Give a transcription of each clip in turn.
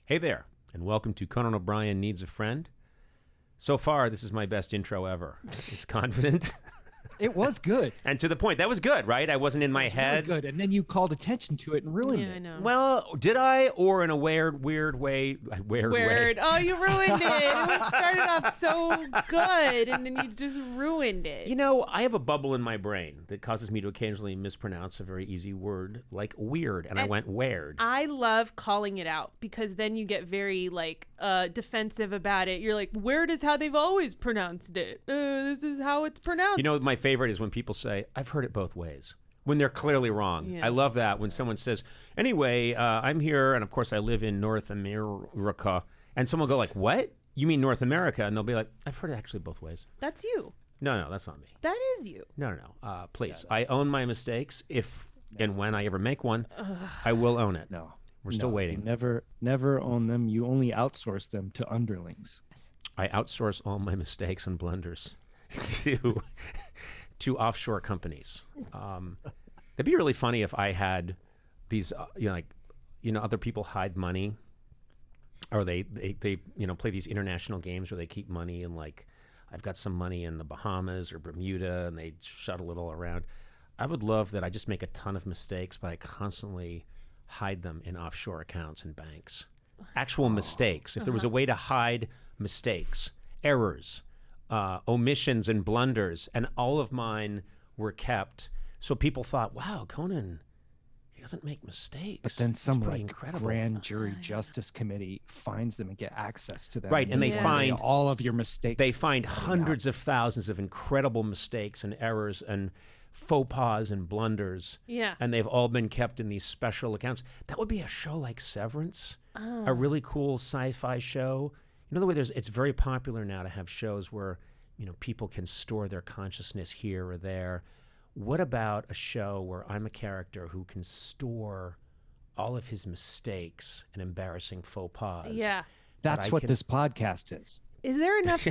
Hey there, and welcome to Conan O'Brien Needs a Friend. So far, this is my best intro ever. It's confident. It was good. And to the point. That was good, right? I wasn't in my head. Really good. And then you called attention to it and ruined it. I know. Well, did I? Or in a weird way? Weird way. Oh, you ruined it. It started off so good, and then you just ruined it. You know, I have a bubble in my brain that causes me to occasionally mispronounce a very easy word like weird, and I went weird. I love calling it out because then you get very defensive about it. You're like, weird is how they've always pronounced it. This is how it's pronounced. You know, my favorite is when people say, I've heard it both ways, when they're clearly wrong. Yeah. I love that when someone says, anyway, I'm here, and of course I live in North America, and someone will go like, what? You mean North America? And they'll be like, I've heard it actually both ways. That's you. No, that's not me. That is you. No. Please. I own my mistakes. If and when I ever make one, I will own it. No. We're still waiting. You never own them. You only outsource them to underlings. I outsource all my mistakes and blunders to offshore companies. That'd be really funny if I had these, other people hide money, or they play these international games where they keep money, and like, I've got some money in the Bahamas or Bermuda, and they shuttle it all around. I would love that. I just make a ton of mistakes, but I constantly hide them in offshore accounts and banks. Actual mistakes. If there was a way to hide mistakes, errors, omissions and blunders, and all of mine were kept, so people thought, wow, Conan, he doesn't make mistakes. But then some incredible grand jury justice committee finds them and get access to them. Right, and they find all of your mistakes. They find hundreds of thousands of incredible mistakes and errors and faux pas and blunders. Yeah. And they've all been kept in these special accounts. That would be a show like Severance, a really cool sci-fi show. You know, the way it's very popular now to have shows where, people can store their consciousness here or there. What about a show where I'm a character who can store all of his mistakes and embarrassing faux pas? Yeah. That's what this podcast is. Is there enough?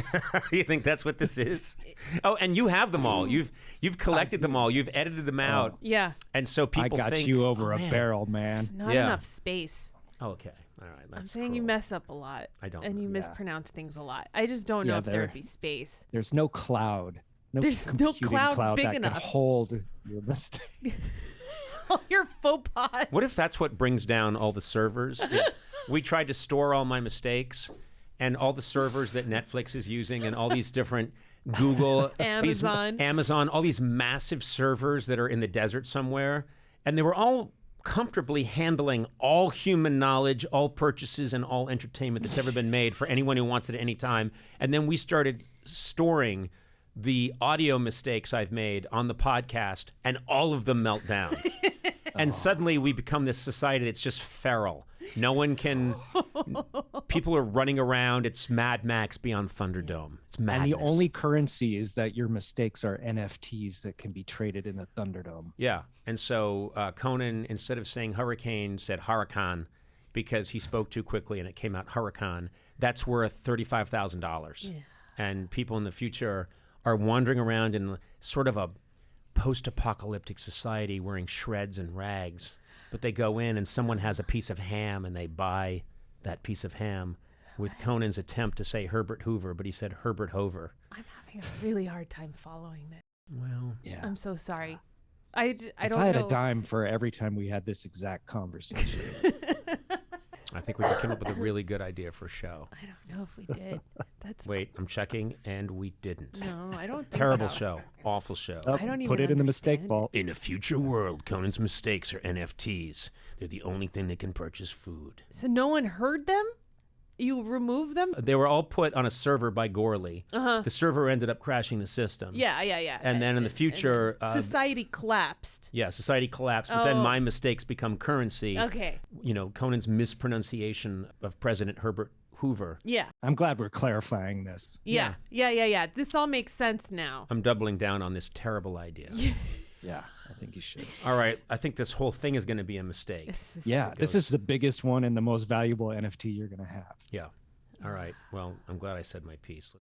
You think that's what this is? Oh, and you have them all. You've collected them all. You've edited them out. Yeah. And so people I got think, you over a man. barrel, man. There's not Yeah. enough space. Oh, okay. All right. That's I'm saying cruel. you mess up a lot. I don't And know. you Yeah. mispronounce things a lot. I just don't know Yeah, if there would be space. There's no cloud. There's no computing cloud big that enough. can hold your mistake. All your faux pas. What if that's what brings down all the servers? If we tried to store all my mistakes and all the servers that Netflix is using and all these different Google, Amazon, all these massive servers that are in the desert somewhere, and they were all comfortably handling all human knowledge, all purchases, and all entertainment that's ever been made for anyone who wants it at any time. And then we started storing the audio mistakes I've made on the podcast, and all of them melt down. And suddenly we become this society that's just feral. No one can, people are running around. It's Mad Max beyond Thunderdome. It's madness. And the only currency is that your mistakes are NFTs that can be traded in the Thunderdome. Yeah. And so Conan, instead of saying hurricane, said hurricane because he spoke too quickly and it came out hurricane. That's worth $35,000. Yeah. And people in the future are wandering around in sort of a post-apocalyptic society wearing shreds and rags. But they go in and someone has a piece of ham and they buy that piece of ham with Conan's attempt to say Herbert Hoover, but he said Herbert Hoover. I'm having a really hard time following this. Well, Yeah. I'm so sorry. I don't If know. I had a dime for every time we had this exact conversation. I think we could come up with a really good idea for a show. I don't know if we did. That's Wait, I'm checking, and we didn't. No, I don't think Terrible so. show. Awful show. Oh, I don't put even it in the mistake understand. vault. In a future world, Conan's mistakes are NFTs. They're the only thing that can purchase food. So no one heard them? You removed them? They were all put on a server by Gourley. Uh-huh. The server ended up crashing the system. Yeah. And then in the future... society collapsed. yeah, society collapsed, but then Oh. my mistakes become currency. Okay. You know, Conan's mispronunciation of President Herbert Hoover. Yeah. I'm glad we're clarifying this. Yeah. This all makes sense now. I'm doubling down on this terrible idea. Yeah, I think you should. All right, I think this whole thing is going to be a mistake. Yeah, this is the biggest one and the most valuable NFT you're going to have. Yeah. All right. Well, I'm glad I said my piece.